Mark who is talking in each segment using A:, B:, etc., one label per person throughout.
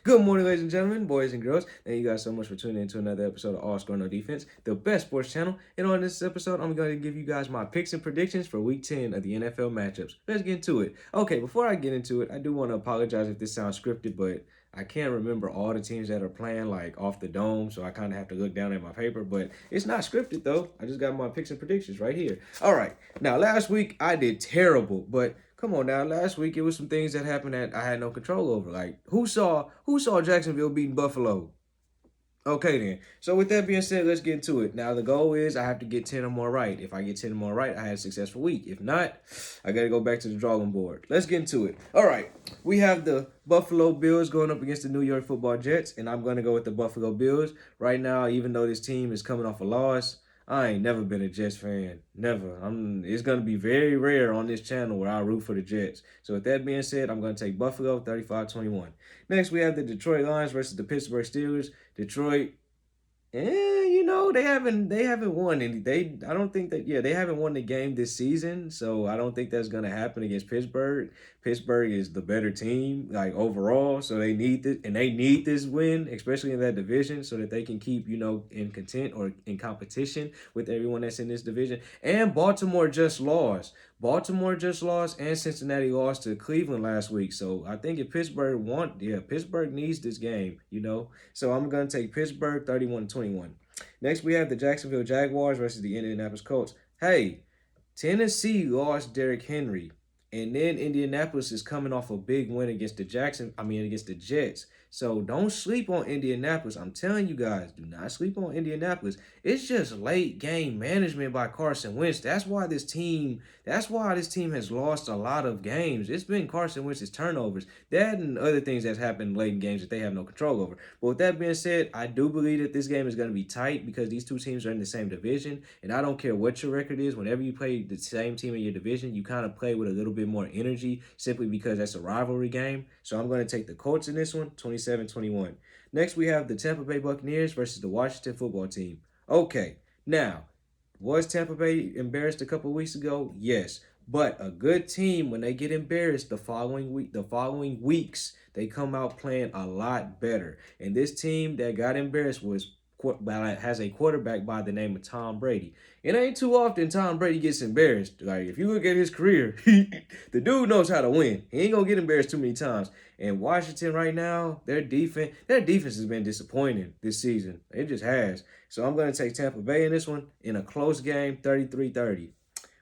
A: Good morning, ladies and gentlemen, boys and girls. Thank you guys so much for tuning in to another episode of All Score No Defense, the best sports channel. And on this episode, I'm going to give you guys my picks and predictions for Week 10 of the NFL matchups. Let's get into it. Okay, before I get into it, I do want to apologize if this sounds scripted, but I can't remember all the teams that are playing like off the dome, so I kind of have to look down at my paper. But it's not scripted though. I just got my picks and predictions right here. All right. Now, last week I did terrible, but come on now, last week it was some things that happened that I had no control over. Like who saw Jacksonville beating Buffalo? Okay then. So with that being said, let's get into it. Now the goal is I have to get 10 or more right. If I get 10 or more right, I had a successful week. If not, I gotta go back to the drawing board. Let's get into it. All right. We have the Buffalo Bills going up against the New York Football Jets, and I'm gonna go with the Buffalo Bills. Right now, even though this team is coming off a loss, I ain't never been a Jets fan. Never. It's going to be very rare on this channel where I root for the Jets. So with that being said, I'm going to take Buffalo 35-21. Next, we have the Detroit Lions versus the Pittsburgh Steelers. Detroit, they haven't won any. They haven't won the game this season, so I don't think that's gonna happen against Pittsburgh. Pittsburgh is the better team, like overall, so they need this, and they need this win, especially in that division, so that they can keep, in content or in competition with everyone that's in this division. And Baltimore just lost. And Cincinnati lost to Cleveland last week. So I think if Pittsburgh needs this game, So I'm gonna take Pittsburgh 31-21. Next, we have the Jacksonville Jaguars versus the Indianapolis Colts. Hey, Tennessee lost Derrick Henry, and then Indianapolis is coming off a big win against the Jets. So don't sleep on Indianapolis. I'm telling you guys, do not sleep on Indianapolis. It's just late game management by Carson Wentz. That's why this team has lost a lot of games. It's been Carson Wentz's turnovers. That and other things that's happened late in games that they have no control over. But with that being said, I do believe that this game is going to be tight because these two teams are in the same division. And I don't care what your record is. Whenever you play the same team in your division, you kind of play with a little bit more energy simply because that's a rivalry game. So I'm going to take the Colts in this one, 27-21. Next, we have the Tampa Bay Buccaneers versus the Washington football team. Okay, now, was Tampa Bay embarrassed a couple weeks ago? Yes, but a good team, when they get embarrassed the following weeks, they come out playing a lot better. And this team that got embarrassed has a quarterback by the name of Tom Brady. It ain't too often Tom Brady gets embarrassed. Like, if you look at his career, the dude knows how to win. He ain't gonna get embarrassed too many times. And Washington right now, their defense has been disappointing this season. It just has. So I'm gonna take Tampa Bay in this one in a close game, 33-30.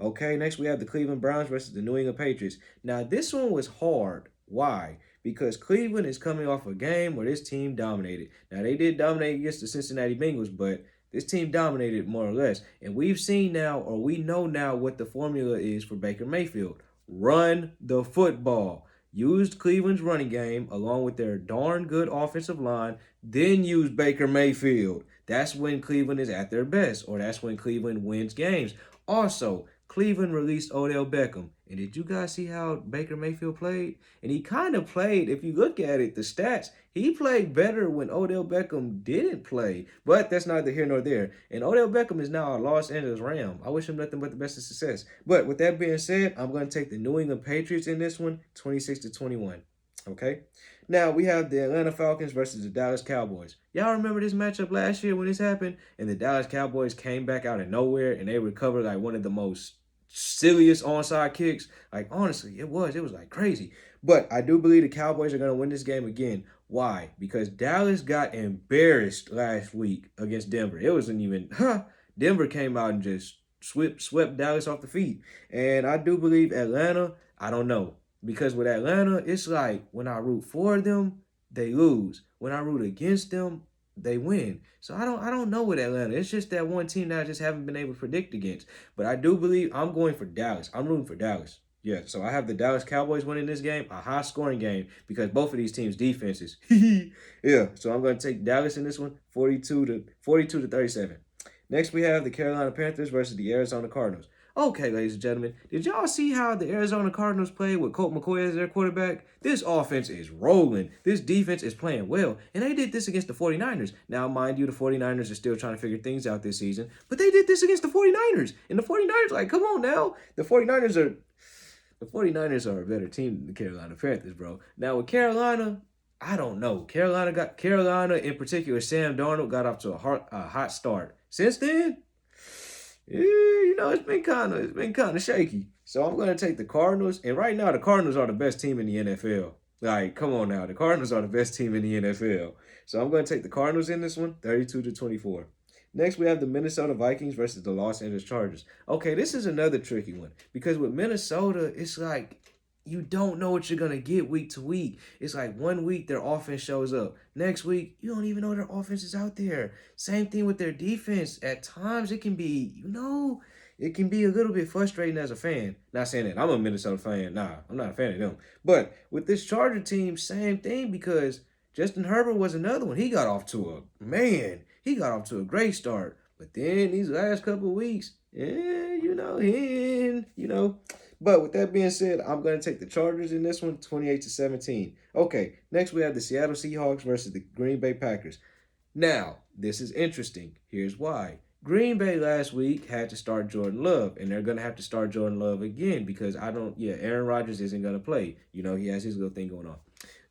A: Okay, next we have the Cleveland Browns versus the New England Patriots. Now, this one was hard. Why? Because Cleveland is coming off a game where this team dominated. Now, they did dominate against the Cincinnati Bengals, but this team dominated more or less. And we know now what the formula is for Baker Mayfield. Run the football. Use Cleveland's running game along with their darn good offensive line, then use Baker Mayfield. That's when Cleveland is at their best, or that's when Cleveland wins games. Also, Cleveland released Odell Beckham. And did you guys see how Baker Mayfield played? And he kind of played, if you look at it, the stats, he played better when Odell Beckham didn't play. But that's neither here nor there. And Odell Beckham is now a Los Angeles Ram. I wish him nothing but the best of success. But with that being said, I'm going to take the New England Patriots in this one, 26-21. Okay? Now, we have the Atlanta Falcons versus the Dallas Cowboys. Y'all remember this matchup last year when this happened? And the Dallas Cowboys came back out of nowhere, and they recovered like one of the most silliest onside kicks. Like, honestly, it was like crazy. But I do believe the Cowboys are going to win this game again. Why? Because Dallas got embarrassed last week against Denver. It wasn't even, Denver came out and just swept Dallas off the feet. And I do believe Atlanta, I don't know. Because with Atlanta, it's like when I root for them, they lose. When I root against them, they win. So I don't know with Atlanta. It's just that one team that I just haven't been able to predict against. But I do believe I'm going for Dallas. I'm rooting for Dallas. Yeah, so I have the Dallas Cowboys winning this game, a high-scoring game, because both of these teams' defenses. Yeah, so I'm going to take Dallas in this one, 42-37. Next, we have the Carolina Panthers versus the Arizona Cardinals. Okay, ladies and gentlemen, did y'all see how the Arizona Cardinals played with Colt McCoy as their quarterback? This offense is rolling. This defense is playing well, and they did this against the 49ers. Now, mind you, the 49ers are still trying to figure things out this season, but they did this against the 49ers. And the 49ers, like, come on now. The 49ers are a better team than the Carolina Panthers, bro. Now, with Carolina, I don't know. Carolina in particular. Sam Darnold got off to a hot start. Since then, it's been kind of shaky. So I'm gonna take the Cardinals. And right now, the Cardinals are the best team in the NFL. Like, come on now, the Cardinals are the best team in the NFL. So I'm gonna take the Cardinals in this one, 32-24. Next, we have the Minnesota Vikings versus the Los Angeles Chargers. Okay, this is another tricky one because with Minnesota, it's like you don't know what you're going to get week to week. It's like one week their offense shows up. Next week, you don't even know their offense is out there. Same thing with their defense. At times, it can be, it can be a little bit frustrating as a fan. Not saying that I'm a Minnesota fan. Nah, I'm not a fan of them. But with this Charger team, same thing because Justin Herbert was another one. He got off to a great start. But then these last couple of weeks, But with that being said, I'm going to take the Chargers in this one, 28-17. Okay, next we have the Seattle Seahawks versus the Green Bay Packers. Now, this is interesting. Here's why. Green Bay last week had to start Jordan Love, and they're going to have to start Jordan Love again because Aaron Rodgers isn't going to play. He has his little thing going on.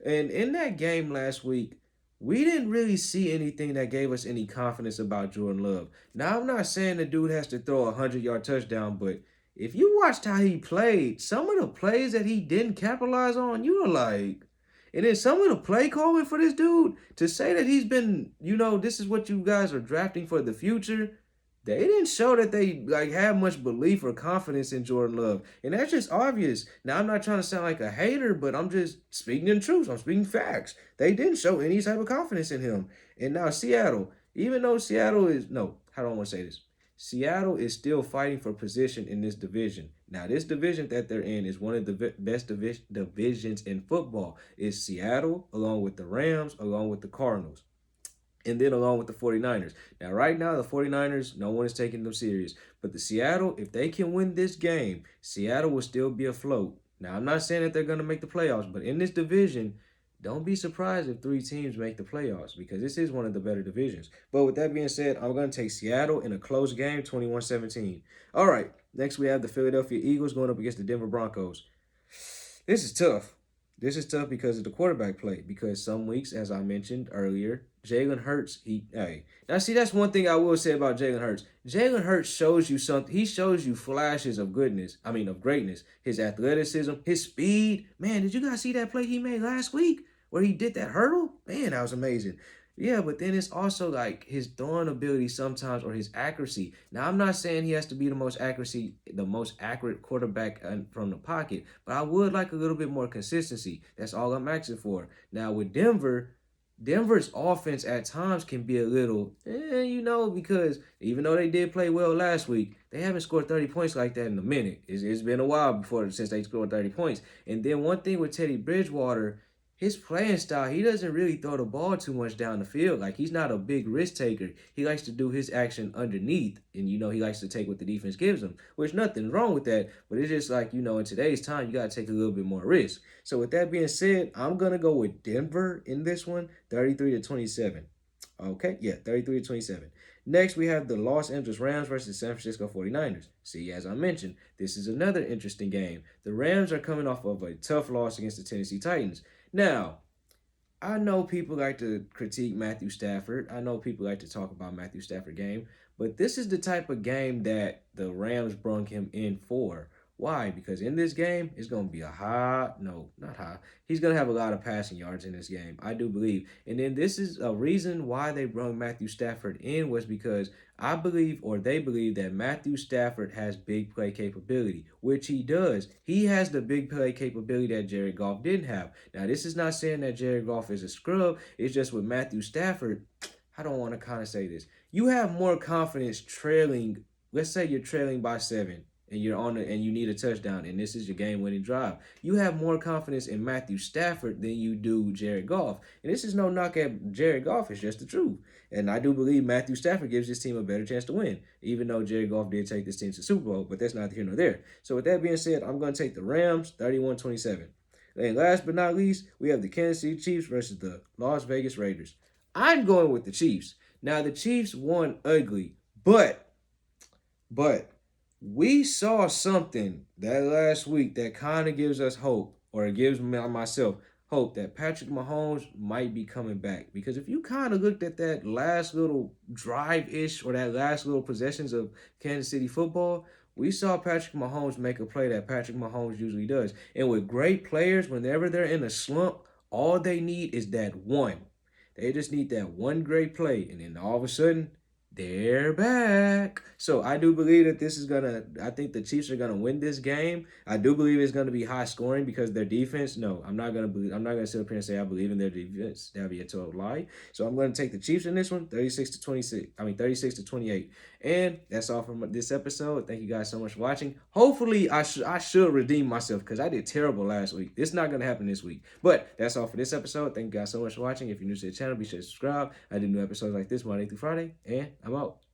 A: And in that game last week, we didn't really see anything that gave us any confidence about Jordan Love. Now, I'm not saying the dude has to throw a 100-yard touchdown, but if you watched how he played, some of the plays that he didn't capitalize on, you were like, and then some of the play calling for this dude, to say that he's been, this is what you guys are drafting for the future, they didn't show that they have much belief or confidence in Jordan Love. And that's just obvious. Now, I'm not trying to sound like a hater, but I'm just speaking the truth. I'm speaking facts. They didn't show any type of confidence in him. And now Seattle, even though Seattle is, no, how do I want to say this? Seattle is still fighting for position in this division. Now, this division that they're in is one of the best divisions in football. It's Seattle, along with the Rams, along with the Cardinals, and then along with the 49ers. Now, right now, the 49ers, no one is taking them serious. But the Seattle, if they can win this game, Seattle will still be afloat. Now, I'm not saying that they're going to make the playoffs, but in this division, don't be surprised if 3 teams make the playoffs because this is one of the better divisions. But with that being said, I'm going to take Seattle in a close game, 21-17. All right, next we have the Philadelphia Eagles going up against the Denver Broncos. This is tough. This is tough because of the quarterback play. Because some weeks, as I mentioned earlier, Jalen Hurts, Now, see, that's one thing I will say about Jalen Hurts. Jalen Hurts shows you something. He shows you flashes of greatness. His athleticism, his speed. Man, did you guys see that play he made last week where he did that hurdle? Man, that was amazing. Yeah, but then it's also like his throwing ability sometimes or his accuracy. Now, I'm not saying he has to be the most accurate quarterback from the pocket, but I would like a little bit more consistency. That's all I'm asking for. Now, with Denver's offense at times can be a little, because even though they did play well last week, they haven't scored 30 points like that in a minute. It's been a while since they scored 30 points. And then one thing with Teddy Bridgewater, his playing style, he doesn't really throw the ball too much down the field. Like, he's not a big risk taker. He likes to do his action underneath, and, he likes to take what the defense gives him, which nothing wrong with that, but it's just like, in today's time, you got to take a little bit more risk. So with that being said, I'm going to go with Denver in this one, 33-27. Okay, yeah, 33-27. Next, we have the Los Angeles Rams versus San Francisco 49ers. See, as I mentioned, this is another interesting game. The Rams are coming off of a tough loss against the Tennessee Titans. Now, I know people like to critique Matthew Stafford. I know people like to talk about Matthew Stafford game, but this is the type of game that the Rams brung him in for. Why? Because in this game, it's going to be he's going to have a lot of passing yards in this game, I do believe. And then this is a reason why they brought Matthew Stafford in was because they believe that Matthew Stafford has big play capability, which he does. He has the big play capability that Jared Goff didn't have. Now, this is not saying that Jared Goff is a scrub. It's just with Matthew Stafford, I don't want to kind of say this. You have more confidence trailing. Let's say you're trailing by 7. And you're and you need a touchdown, and this is your game-winning drive. You have more confidence in Matthew Stafford than you do Jared Goff. And this is no knock at Jared Goff, it's just the truth. And I do believe Matthew Stafford gives this team a better chance to win, even though Jared Goff did take this team to the Super Bowl, but that's neither here nor there. So with that being said, I'm going to take the Rams, 31-27. And last but not least, we have the Kansas City Chiefs versus the Las Vegas Raiders. I'm going with the Chiefs. Now, the Chiefs won ugly, but we saw something that last week that kind of gives us hope, or it gives myself hope that Patrick Mahomes might be coming back. Because if you kind of looked at that last little drive-ish or that last little possessions of Kansas City football, we saw Patrick Mahomes make a play that Patrick Mahomes usually does. And with great players, whenever they're in a slump, all they need is that one. They just need that one great play. And then all of a sudden, they're back. So I do believe that I think the Chiefs are gonna win this game. I do believe it's gonna be high scoring because their defense. No, I'm not gonna sit up here and say I believe in their defense. That'd be a total lie. So I'm gonna take the Chiefs in this one, 36-28. And that's all from this episode. Thank you guys so much for watching. Hopefully I should redeem myself because I did terrible last week. It's not gonna happen this week. But that's all for this episode. Thank you guys so much for watching. If you're new to the channel, be sure to subscribe. I do new episodes like this Monday through Friday, and I'm out.